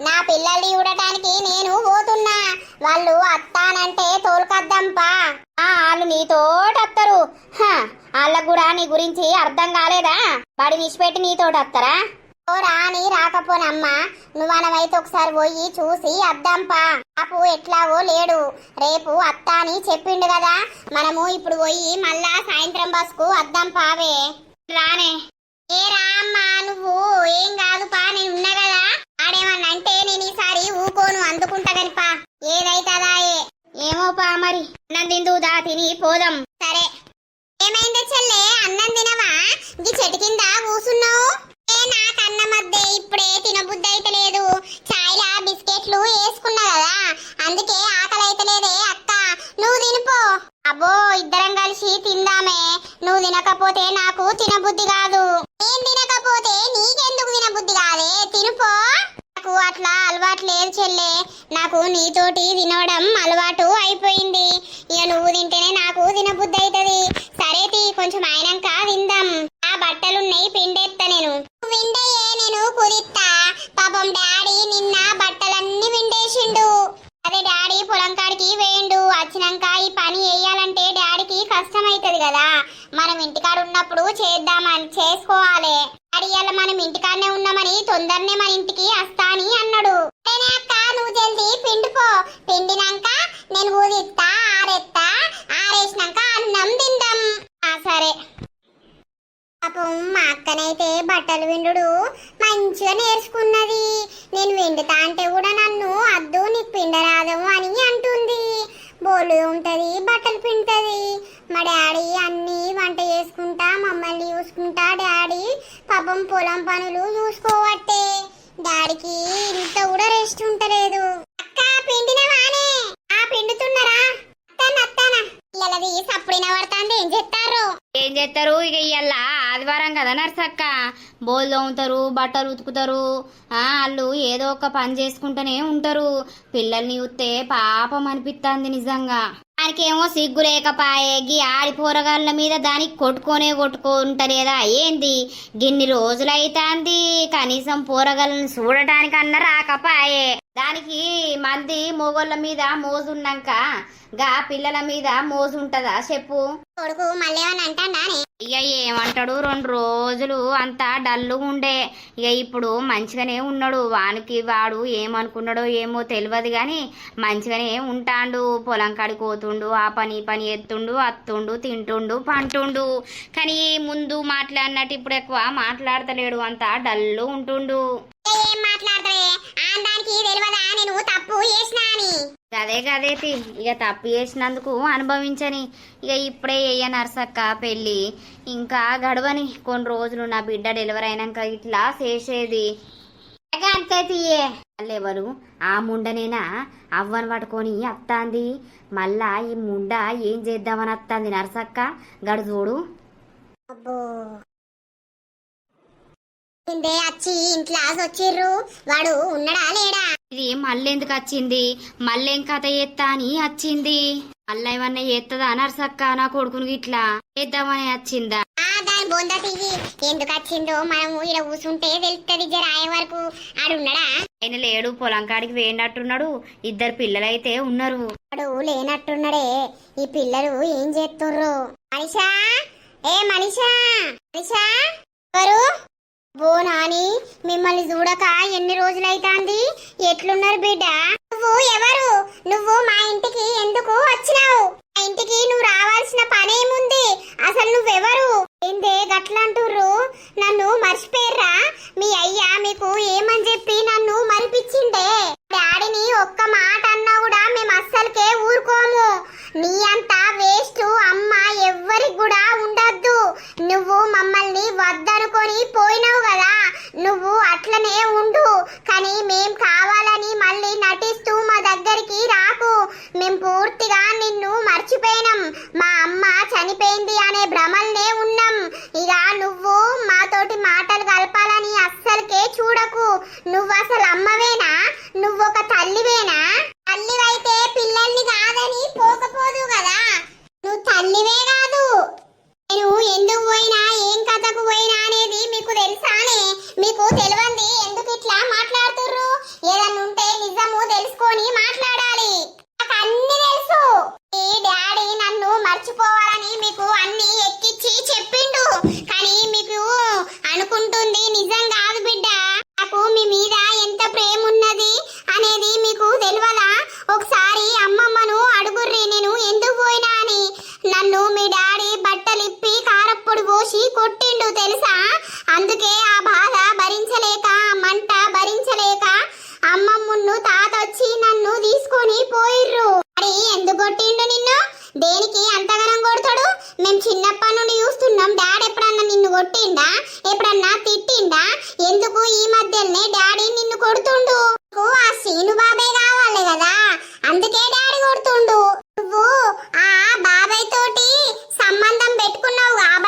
నా పిల్లల్ని చూడటానికి నేను పోతున్నా. వాళ్ళు అత్తానంటే తోలుకద్దాంపా. వాళ్ళు నీతోటత్తరు. వాళ్ళకు కూడా నీ గురించి అర్థం కాలేదా? బడి విడిచిపెట్టి నీతోటత్తరా? ఓ రాని రాకపోనమ్మా, నువ్వనమైతే ఒకసారి పోయి చూసి అద్దాంపా. అప్పు ఎట్లాగో లేడు, రేపు అత్త అని చెప్పిండు కదా. మనము ఇప్పుడు పోయి మళ్ళా సాయంత్రం బస్కు అద్దాం పావే. రానే ఏ రా అమ్మా, నువ్వు ఏం కాదు పా, నేను ఉన్నా కదా. ఆడేమన్నా అంటే నేను ఈసారి ఊకోను, అందుకుంటా గనిపా. ఏదైతదాయే ఏమో పా. మరి అన్నం తిందుదా, తిని పోదాం. సరే. ఏమైంది చెల్లె, అన్నం తినవా? ఈ చెట్టు కింద కూసున్నావు. నాకు అన్న మధ్య ఇప్పుడే తినబుద్ధి అయితే లేదు. చాయ్లా బిస్కెట్లు వేసుకున్నా కదా, అందుకే ఆకలి అయితే లేదే అత్త. నువ్వు తినిపో. అబ్బో ఇద్దరం కలిసి తిందామే. నువ్వు తినకపోతే నాకు తినబుద్ధి కాదు. నేను తినకపోతే నీకెందుకు తినబుద్ధి కాదే? తినుపో. నాకు అట్లా అలవాటు లేదు చెల్లె. నాకు నీతోటి తినడం అలవాటు అయిపోయింది. ఇక నువ్వు తింటేనే నాకు తినబుద్ధి అవుతుంది. సరే తీ, కొంచెం అయినాక తిందాం. ఆ బట్టలున్నాయి, పిండేస్తా నేను. విండయ్యే, నేను కుదిత్తా. పాపం డాడీ నిన్న బట్టలన్నీ విండేసిండు. అదే డాడీ పొలం కాడికి వేయండు. వచ్చినాక ఈ పని వేయాలంటే డాడీకి కష్టం అవుతుంది కదా. మనం ఇంటికాడ ఉన్నప్పుడు చేద్దామని చేసుకోవాలి. డాడీ ఇవాళ మనం ఇంటికాడనే ఉన్నామని తొందరనే మన ఇంటికి వస్తా అని అన్నాడు. సరేనే అక్క, నువ్వు జల్దీ పిండిపో. పిండినాక నేను ఊదిస్తా, ఆరేస్తా. ఆరేసినాక అన్నం తిందాం. సరే. పాపం మా అక్కనైతే బట్టలు విండు మంచిగా నేర్చుకున్నది. నేను విండుతా అంటే కూడా నన్ను అద్దు నీకు పిండరాదము అని అంటుంది. బోలు ఉంటది, బట్టలు పిండుతుంది. మా డాడీ అన్ని వంట చేసుకుంటా, మమ్మల్ని చూసుకుంటా. డాడీ పాపం పొలం పనులు చూసుకోవట్టే. డాడీకి ఇంత కూడా రెస్ట్ ఉంటలేదు. అక్క పిండినవానే? పిండుతున్నారా? అత్తానా ఇల్లది సప్పుడిన పడుతుంది. ఏం చేస్తారు ఇక ఇయ్యాల ఆదివారం కదా నర్సక్క. బోల్ తోముతారు, బట్టలు ఉతుకుతారు. వాళ్ళు ఏదో ఒక పని చేసుకుంటూనే ఉంటారు. పిల్లల్ని చూస్తే పాపం అనిపిస్తుంది నిజంగా. దానికేమో సిగ్గు లేకపాయే. గీ ఆడి పోరగాళ్ళ మీద దానికి కొట్టుకుంటలేదా ఏంది? గిన్ని రోజులైతాంది కనీసం పోరగాళ్ళని చూడటానికన్నా రాకపాయే. దానికి మంది మొగోళ్ళ మీద మోజున్నాక గా పిల్లల మీద మోజు ఉంటదా చెప్పు? కొడుకు మళ్ళీ అంటాడా? ఇక ఏమంటాడు, 2 రోజులు అంతా డల్లుగా ఉండే. ఇక ఇప్పుడు మంచిగానే ఉన్నాడు. వాడు ఏమనుకున్నాడో ఏమో తెలియదు కానీ మంచిగానే ఉంటాండు. పొలం కాడికి పోతుండు, ఆ పని ఎత్తుండు, అత్తుండు, తింటుండు, పంటుండు. కానీ ముందు మాట్లాడినట్టు ఇప్పుడు ఎక్కువ మాట్లాడతలేడు. అంతా డల్లు ఉంటుండు. ఏం మాట్లాడతావే? దానికి తెలియదా నేను తప్పు చేసినా అని? గదే ఇక తప్పు చేసినందుకు అనుభవించని. ఇక ఇప్పుడే నర్సక్క పెళ్ళి ఇంకా గడవని. కొన్ని రోజులు నా బిడ్డ డెలివరీ అయినాక ఇట్లా చేసేది. అంతే తీయే. ఎవరు ఆ ముండనేనా అవ్వను పట్టుకొని అత్తాంది. మళ్ళా ఈ ముండ ఏం చేద్దామని అత్తాంది నర్సక్క. గడు చూడు. అబ్బో, వచ్చి ఇంట్లో వచ్చిర్రు. వాడు ఉన్నాడా లేడా? ఇది మళ్ళెందుకు వచ్చింది? మళ్ళేం కథ ఎత్తా అని వచ్చింది. మళ్ళా ఏమన్నా ఎత్తదా నర్సక్క? నా కొడుకుని ఇట్లా చేద్దామని వచ్చిందా? దాని బొంద తీయి. ఎందుకు వచ్చిందో మనము ఇలా కూసుంటే తెలుస్తుంది. జరాయ వరకు ఆడున్నాడా? ఆయన లేడు, పొలం కాడికి వేయనట్టున్నాడు. 2 పిల్లలైతే ఉన్నారు. వాడు లేనట్టున్నాడే. ఈ పిల్లలు ఏం చేస్తుర్రు? మనిషా, మనిషా ఎవరు? ఓ నాని, మిమ్మల్ని చూడక ఎన్ని రోజులైతాంది. ఎట్లున్నారు బిడ్డ? నువ్వు ఎవరు? నువ్వు మా ఇంటికి ఎందుకు వచ్చినావు? మా ఇంటికి నువ్వు రావాల్సిన పనేముంది? అసలు నువ్వెవరు? ఏందే గట్లంటుర్రు? నన్ను మర్చిపోయారా? మీ అయ్యా మీకు ఏమని చెప్పి నన్ను మరిపించిండే? డాడీని ఒక్క మాట అన్నా కూడా మేము అస్సలకే ఊరుకోము. నీ అంతా వేస్ట్ అమ్మ ఎవ్వరికి కూడా ఉండద్దు. నువ్వు మమ్మల్ని వద్దనుకొని పోయినావు కదా, నువ్వు అట్లనే ఉండు. కానీ మేం కావాలని మళ్ళీ నటిస్తూ మా దగ్గరికి రాకు. మేం పూర్తిగా నిన్ను మర్చిపోయినాం. మా అమ్మ చనిపోయింది అనే భ్రమల్నే ఉన్నాం. ఇక నువ్వు మాతోటి మాటలు కలపాలని అస్సలకే చూడకు. నువ్వు అసలు అమ్మవేనా? నువ్వొక తల్లివేనా? తల్లివైతే పిల్లల్ని కాదని పోకపోదు కదా. నువ్వు తల్లివే కాదు. నేను ఎందుకు పోయినా, ఏం కథకు పోయినా అనేది మీకు తెలుసానే? మీకు తెలియంది ఎందుకు ఇట్లా మాట్లాడుతుర్రు? ఏదన్నా ఉంటే నిజము తెలుసుకొని మాట్లాడాలి. నాకు అన్ని తెలుసు. ఈ డాడీ నన్ను మర్చిపోవాలని మీకు అన్ని ఎక్కిచ్చి చెప్పిండు. కానీ మీకు అనుకుంటుంది నిజం కాదు బిడ్డ. నాకు మీ మీద ఎంత ప్రేమ ఉన్నది అనేది మీకు తెలియదా? ఒకసారి అమ్మమ్మను అడుగుర్రి నేను ఎందుకు పోయినా అని. నన్ను మీ డాడీ బట్టలిప్పి కారప్పొడి పోసి కొట్టిండు తెలుసా? అందుకే ఆ బాధ భరించలేక, మంట భరించలేక అమ్మమ్మను తాతొచ్చి నన్ను తీసుకొని పోయిర్రు. మరి ఎందుకు కొట్టిండు నిన్ను? దేనికి అంతగానం కొడతాడు? మేము చిన్నప్పటి నుండి చూస్తున్నాం. డాడీ ఎప్పుడన్నా నిన్ను కొట్టిండా? ఎప్పుడన్నా తిట్టిండా? ఎందుకు ఈ మధ్యనే డాడీ నిన్ను కొడుతుండు? ఆ శ్రీను బాబాయ్ కావాలి కదా, అందుకే డాడీ కొడుతుండు. నువ్వు ఆ బాబాయ్ తోటి సంబంధం పెట్టుకున్నావు కాబట్టి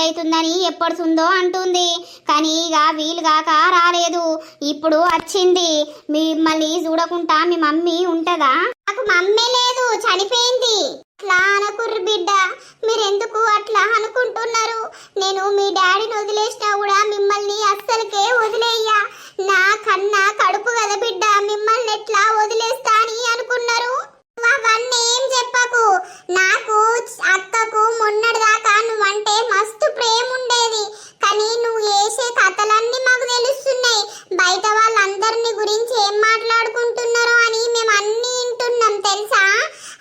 అవుతుందని ఎప్పడుతుందో అంటుంది. కానీ ఇక వీలుగాక రాలేదు. ఇప్పుడు వచ్చింది. మిమ్మల్ని చూడకుండా మీ మమ్మీ ఉంటదా? నాకు మమ్మీ లేదు, చనిపోయింది. అట్లా అనకుర్రు బిడ్డ, మీరెందుకు అట్లా అనుకుంటున్నారు? నేను మీ డాడీని వదిలేసినా కూడా మిమ్మల్ని అస్సలకే వదిలేయ్యా. నా కన్నా కడుపు కదా బిడ్డ, మిమ్మల్ని ఎట్లా వదిలేస్తా అని అనుకున్నారు? అవన్నీ ఏం చెప్పకు. నాకు అక్కకు మొన్నటిదాకా నువ్వంటే మస్తు ప్రేమ ఉండేది. కానీ నువ్వు వేసే కథలన్నీ మాకు తెలుస్తున్నాయి. బయట వాళ్ళందరినీ గురించి ఏం మాట్లాడుకుంటున్నారో అని మేము అన్నీ వింటున్నాం తెలుసా.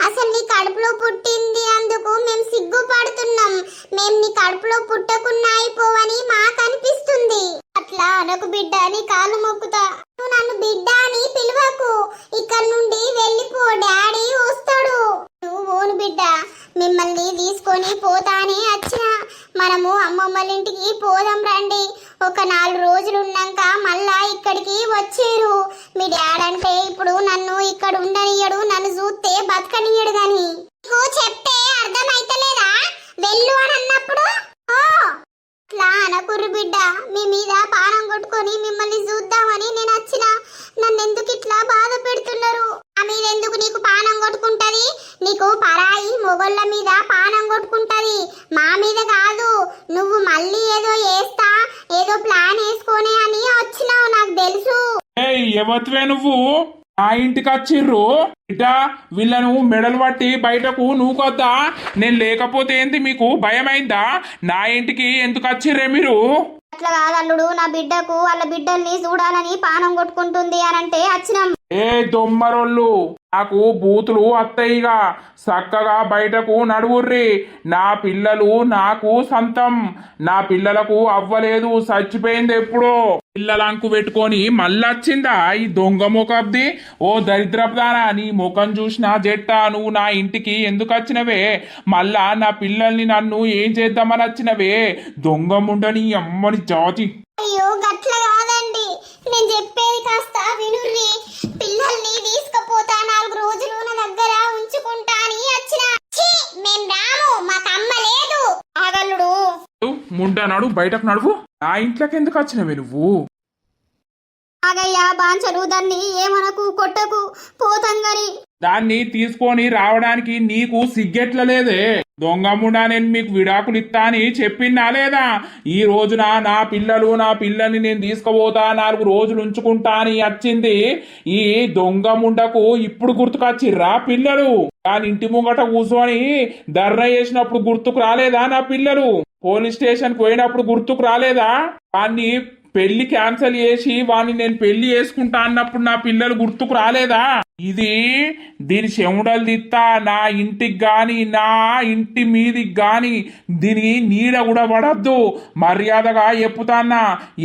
అసలు నీ కడుపులో పుట్టింది అందుకు మేము సిగ్గుపడుతున్నాం. మేము నీ కడుపులో పుట్టకున్నా అయిపోవని మాకు అనిపిస్తుంది. అట్లా అనకు బిడ్డ, నీ కాళ్ళు మొక్కుతా. నువ్వు నన్ను బిడ్డ అని పిలవకు. ఇక్కడ నుండి వెళ్ళిపో, డాడీ వస్తాడు. నువ్వు ఓను బిడ్డ, మిమ్మల్ని తీసుకొని పోతానే వచ్చిన. మనము అమ్మమ్మల ఇంటికి పోదాం రండి. ఒక 4 రోజులు ఉన్నాక మళ్ళా ఇక్కడికి వచ్చేరు. మీ డాడ్ అంటే ఇప్పుడు నన్ను ఇక్కడ ఉండనియడు, నన్ను చూస్తే బతకనియడు. గాని నువ్వు చెప్తే అర్థమైతలేదా? వెళ్ళు అని అన్నప్పుడు అట్లా అనకుర్రు బిడ్డ. మీ మీద పానం కొట్టుకొని మిమ్మల్ని చూద్దామని నేను వచ్చిన. నన్ను ఎందుకు ఇట్లా బాధ పెడుతున్నారు? ఆ మీద ఎందుకు నీకు పానం కొట్టుకుంటది? నీకు పరాయి మొగళ్ళ మీద పానం కొట్టుకుంటది, మా మీద కాదు. నువ్వు మళ్ళీ ఏదో చేస్తా, ఏదో ప్లాన్ వేసుకొని అని వచ్చినావు, నాకు తెలుసు. ఎవత్వే నువ్వు? ఆ ఇంటికి వచ్చిర్రు ఇట, వీళ్ళను మెడలు పట్టి బయటకు నూకొద్దా? నేను లేకపోతే ఏంది మీకు భయమైందా? నా ఇంటికి ఎందుకు వచ్చిర్రే మీరు? అట్లా కాదల్లుడు, నా బిడ్డకు వాళ్ళ బిడ్డల్ని చూడాలని పానం కొట్టుకుంటుంది అనంటే వచ్చినాం. ఏ దొమ్మరోళ్ళు, నాకు బూతులు అత్తయ్యగా చక్కగా బయటకు నడువుర్రి. నా పిల్లలు నాకు సంతం. నా పిల్లలకు అవ్వలేదు, చచ్చిపోయింది ఎప్పుడో. పిల్లలంకు పెట్టుకొని మళ్ళొచ్చిందా ఈ దొంగ ముఖబ్ది? ఓ దరిద్రపుదానా, నీ ముఖం చూసినా జట్ట, నువ్వు నా ఇంటికి ఎందుకు వచ్చినవే? మళ్ళా నా పిల్లల్ని నన్ను ఏం చేద్దామని వచ్చినవే? దొంగ ముండని అమ్మని జాతి. అయ్యో గట్ల కాదండి, నేను చెప్పేది కాస్త వినుర్రి. పిల్లల్ని తీసుకుపోతా, 4 రోజులు నా దగ్గర ఉంచుకుంటా అని వచ్చిన. మేం రాము, మాకు అమ్మ లేదు. ఆగల్లుడు ముండనాడు, బయటకు నడువు. నా ఇంట్లోకి ఎందుకు వచ్చినవే నువ్వు? ఆగయ్యా బాంచలు, దాన్ని ఏమనకు, కొట్టకు, పోతంగని. దాన్ని తీసుకొని రావడానికి నీకు సిగ్గెట్ల లేదే? దొంగముండా, నేను మీకు విడాకులు ఇస్తా అని చెప్పిందా లేదా? ఈ రోజున నా పిల్లల్ని నేను తీసుకుపోతా, 4 రోజులు ఉంచుకుంటా అని వచ్చింది. ఈ దొంగముండకు ఇప్పుడు గుర్తుకొచ్చిర్రా పిల్లలు? దాని ఇంటి ముంగట కూర్చొని దర్ర చేసినప్పుడు గుర్తుకు రాలేదా నా పిల్లలు? పోలీస్ స్టేషన్ పోయినప్పుడు గుర్తుకు రాలేదా? వాన్ని పెళ్లి క్యాన్సిల్ చేసి వాన్ని నేను పెళ్లి చేసుకుంటా అన్నప్పుడు నా పిల్లలు గుర్తుకు రాలేదా? ఇది దీని చెముడలు తిత్తా, నా ఇంటికి గాని నా ఇంటి మీదికి గాని దీని నీడ కూడా పడద్దు. మర్యాదగా చెప్పుతాన్నా,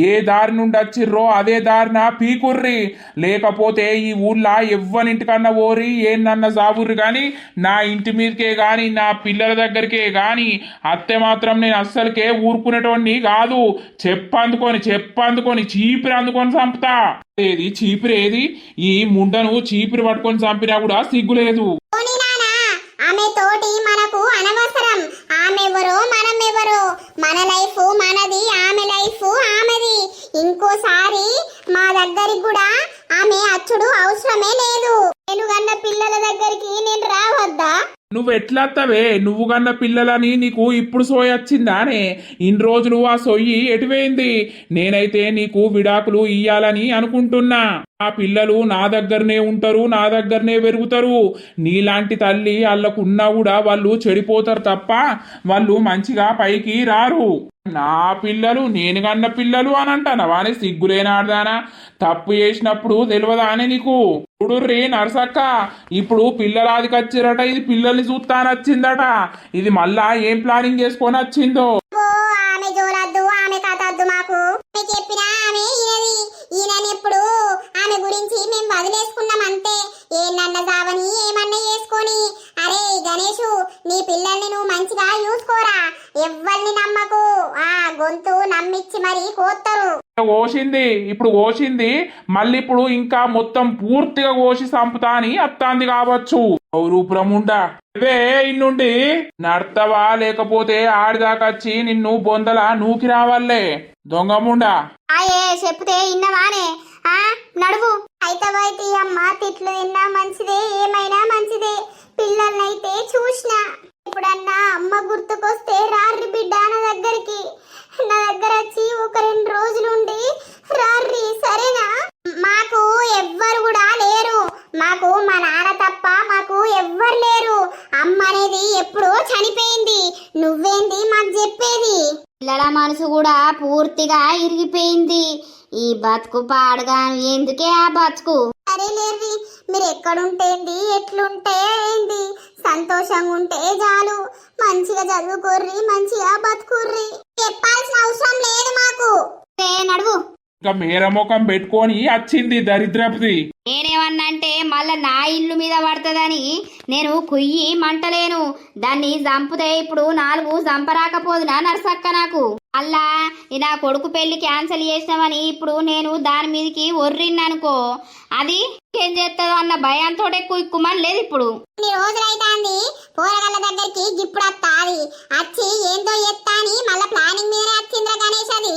ఏ దారి నుండి వచ్చిర్రో అదే దారిన పీకుర్రి. లేకపోతే ఈ ఊళ్ళో ఎవ్వనింటికన్నా ఓరి ఏనన్నా సాబుర్రి గాని నా ఇంటి మీదకే గాని నా పిల్లల దగ్గరికే గాని అత్తే మాత్రం నేను అస్సలకే ఊరుకునేటోడిని కాదు. చెప్పందుకొని చీపిరి అందుకొని చంపుతా. ఏది చీపిరేది? ఈ ముండను చీపిరి పట్టుకొని చంపినా కూడా సిగ్గులేదు. ఆమె తోటి మనకు అనవసరం. ఆమె ఎవరో మనం ఎవరో, మన లైఫ్ మనది, ఆమె లైఫ్ ఆమెది. ఇంకోసారి మా దగ్గరికి కూడా ఆమె అచ్చుడు అవసరమే లేదు. నేను కన్న పిల్లల దగ్గరికి నేను రావద్దా? నువ్వు ఎట్లత్తవే? నువ్వు కన్న పిల్లలని నీకు ఇప్పుడు సోయి వచ్చిందానే? ఇన్ని రోజులు ఆ సొయ్యి ఎటువైంది? నేనైతే నీకు విడాకులు ఇయ్యాలని అనుకుంటున్నా. ఆ పిల్లలు నా దగ్గరనే ఉంటారు, నా దగ్గరనే పెరుగుతారు. నీలాంటి తల్లి వాళ్ళకున్నా కూడా వాళ్ళు చెడిపోతారు తప్ప వాళ్ళు మంచిగా పైకి రారు. నా పిల్లలు నేను కన్న పిల్లలు అని అంటానా? వాని సిగ్గులేనాడదానా? తప్పు చేసినప్పుడు తెలియదా అని నీకు? చూడుర్రీ నరసక్క, ఇప్పుడు పిల్లలాదికి వచ్చిరట, ఇది పిల్లల్ని చూస్తానొచ్చిందట. ఇది మళ్ళా ఏం ప్లానింగ్ చేసుకొని వచ్చిందో? ఆమె జోలద్దు, ఆమె కథద్దు మాకు. చెప్పినా ఆమె ఈయనని ఎప్పుడు ఆమె గురించి మేము వదిలేసుకున్నాం అంతే. ఏమన్నా జావని ఏమన్నా చేసుకొని. అరే గణేషు, నీ పిల్లల్ని నువ్వు మంచిగా చూసుకోరా, ఎవ్వరిని నమ్మకు. ఆ గొంతు నమ్మిచ్చి మరి కోత్తరు. ఇప్పుడు కోసింది, మళ్ళీ ఇప్పుడు ఇంకా మొత్తం పూర్తిగా కోసి చంపుతా అని అత్తాంది కావచ్చు. రూపురముండా ఇవే ఇన్నుండి నడతవా లేకపోతే ఆడిదాకొచ్చి నిన్ను బొందల నూకి రావాలే దొంగముండా. ఆయే చెప్తే ఇన్నవానే ఆ నడువు. అయితే అమ్మ తిట్లు తిన్నా మంచిదే, ఏమైనా మంచిదే. పిల్లల్నైతే చూసినా, ఎప్పుడన్నా అమ్మ గుర్తుకొస్తే రార్రి బిడ్డ నా దగ్గరికి. నా దగ్గర వచ్చి ఒక 2 రోజులుండి రార్రి, సరేనా? మాకు ఎవ్వరు కూడా లేరు, మాకు మా నాన్న తప్ప మాకు ఎవ్వరు లేరు. అమ్మ అనేది ఎప్పుడో చనిపోయింది, నువ్వేంది మాకు చెప్పేది? పిల్లల మనసు కూడా పూర్తిగా ఇరిగిపోయింది. ఈ బతుకు పాడుగా ఎందుకే ఆ బతుకు. సరే లేర్రి, మీరు ఎక్కడుంటేంది, ఎట్లుంటే ఏంది, సంతోషంగా ఉంటే చాలు. మంచిగా చదువుకోర్రి, మంచిగా బతుకుర్రి. చెప్పాల్సిన అవసరం లేదు మాకు. నడువు. ఇంకా మేరముఖం పెట్టుకొని వచ్చింది దరిద్రపుది. నేనేమన్నంటే మళ్ళా నా ఇల్లు మీద పడుతుందని నేను కుయ్యి మంటలేను. దాన్ని చంపుతే ఇప్పుడు 4 చంపరాకపోదునా నర్సక్క నాకు. అల్లా నా కొడుకు పెళ్లి క్యాన్సిల్ చేసినామని ఇప్పుడు నేను దాని మీదకి ఒర్రిన్ననుకో, అది ఏం చేస్తుందో అన్న భయంతో కుక్కుమని లేదు. ఇప్పుడు ఇన్ని రోజులైతాంది పోరగల్ల దగ్గరికి ఇప్పుడు వస్తాది, వచ్చి ఏందో ఎత్తా అని మళ్ళా ప్లానింగ్ మీదనే వచ్చిందిరా గణేష్. అది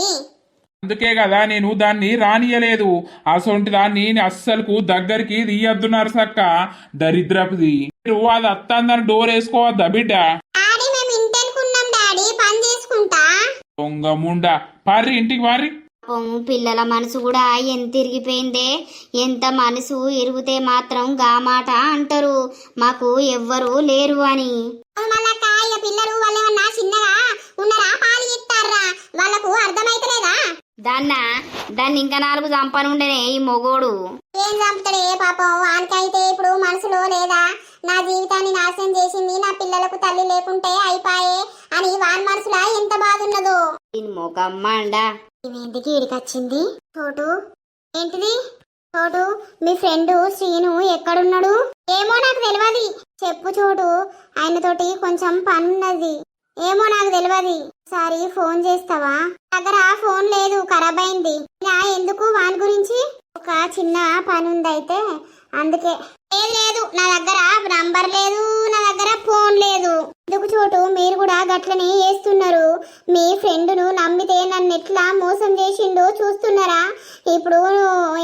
అందుకే కదా నేను దాన్ని రానియలేదు. అసొంటి దాన్ని అస్సలకు దగ్గరికి తీయద్దు నరసక్క దరిద్రపుది. మీరు అది అత్తందని డోర్ వేసుకోవద్దా బిడ్డ? డాడీ మేము ఇంటెనుకున్నాం డాడీ, పని చేసుకుంటా. దొంగ ముండా పారి ఇంటికి పారి. పిల్లల మనసు కూడా ఎంత ఇరిగిపోయిందే. ఎంత మనసు ఇరిగితే మాత్రం గా మాట అంటారు, మాకు ఎవ్వరు లేరు అని. మళ్ళా కాయ పిల్లలు వాళ్ళు ఏమన్నా చిన్నగా ఉన్నారా, పాలు ఇస్తారా? వాళ్ళకు అర్థమైతలేదా? దాన్ని ఇంకా 4 చంపనుండేనే ఈ మొగోడు. ఏం చంపుతాడే పాపం, వానికైతే ఇప్పుడు మనసులో లేదా నా జీవితాన్ని నాశనం చేసింది, నా పిల్లలకు తల్లి లేకుంటే అయిపాయే అని వాని మనసులో ఎంత బాధ ఉన్నదో. దీని మొగమ్మండా ఇవేంటికి ఇడికొచ్చింది? చోటు ఏంటిది? చోటు మీ ఫ్రెండ్ శ్రీను ఎక్కడున్నాడు? ఏమో నాకు తెలియదు. చెప్పు చోటు, ఆయనతోటి కొంచెం పనున్నది. ఏమో నాకు తెలియదు, సారి ఫోన్ చేస్తావా? దగ్గర ఫోన్ లేదు, ఖరాబ్ అయింది. ఎందుకు వాని గురించి? ఒక చిన్న పని ఉందైతే అందుకే. లేదు నా దగ్గర నంబర్ లేదు, నా దగ్గర ఫోన్ లేదు. ఎందుకు చోటు మీరు కూడా గట్లనే చేస్తున్నారు? మీ ఫ్రెండ్ను నమ్మితే నన్ను ఎట్లా మోసం చేసిండో చూస్తున్నారా? ఇప్పుడు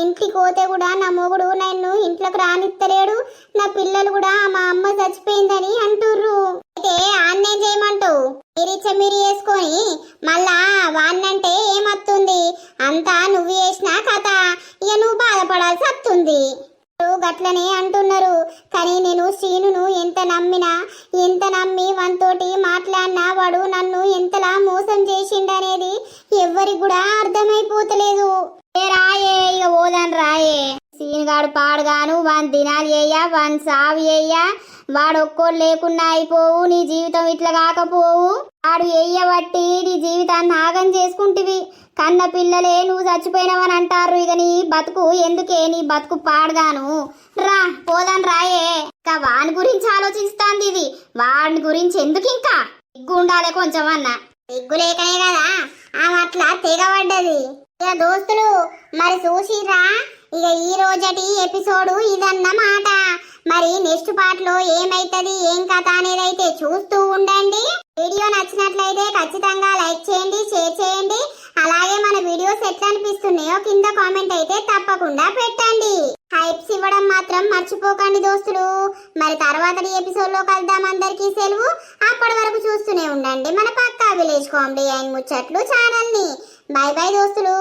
ఇంటికి పోతే కూడా నా మొగుడు నన్ను ఇంట్లోకి రానిత్తలేడు, నా పిల్లలు కూడా మా అమ్మ చచ్చిపోయిందని అంటుర్రు. అయితే ఆన్నే చేయమంటావు? మీరు వేసుకొని మళ్ళా వాన్నంటే ఏమత్తుంది? అంతా నువ్వు చేసిన కథ, ఇక నువ్వు బాధపడాల్సి వస్తుంది. గట్లనే అంటున్నారు, కానీ నేను శ్రీనును ఎంత నమ్మి వానితోటి మాట్లాడినా వాడు నన్ను ఎంతలా మోసం చేసిండనేది ఎవ్వరికి కూడా అర్థమైపోతలేదు. రాయే ఇక ఓదని రాయే. సీనుగాడు పాడుగాను వాని దినాలు చేయ, వాని సావి చేయ, వాడు ఒక్కోడు లేకున్నా అయిపోవు, నీ జీవితం ఇట్లా కాకపోవు. వాడు ఎయ్యబట్టి నీ జీవితాన్ని ఆగం చేసుకుంటివి. కన్న పిల్లలే నువ్వు చచ్చిపోయినావని అంటారు. ఇక నీ బతుకు ఎందుకే, నీ బతుకు పాడుగాను. రా పోదాన్ రాయే. ఇంకా వాని గురించి ఆలోచిస్తాంది ఇది, వాడి గురించి ఎందుకు ఇంకా సిగ్గు ఉండాలి కొంచెం అన్న. సిగ్గు లేకనే కదా ఆమె అట్లా తెగబడ్డది. ఇక దోస్తులు మరి చూసిరా, ఇక ఈ రోజటి ఎపిసోడ్ ఇదన్నమాట. మరి నెక్స్ట్ పార్ట్ లో ఏమైతది, ఏం కథ అనేది అయితే చూస్తూ ఉండండి. వీడియో నచ్చినట్లయితే ఖచ్చితంగా లైక్ చేయండి, షేర్ చేయండి. అలాగే మన వీడియోస్ ఎట్లా అనిపిస్తున్నాయో కింద కామెంట్ అయితే తప్పకుండా పెట్టండి. హైప్స్ ఇవ్వడం మాత్రం మర్చిపోకండి దోస్తులు. మరి తర్వాతటి ఎపిసోడ్ లో కలుద్దాం. అందరికీ సెలవు. అప్పటి వరకు చూస్తూనే ఉండండి మన పక్కా విలేజ్ కామెడీ అండ్ ముచ్చట్లు ఛానల్ ని. బై బై దోస్తులు.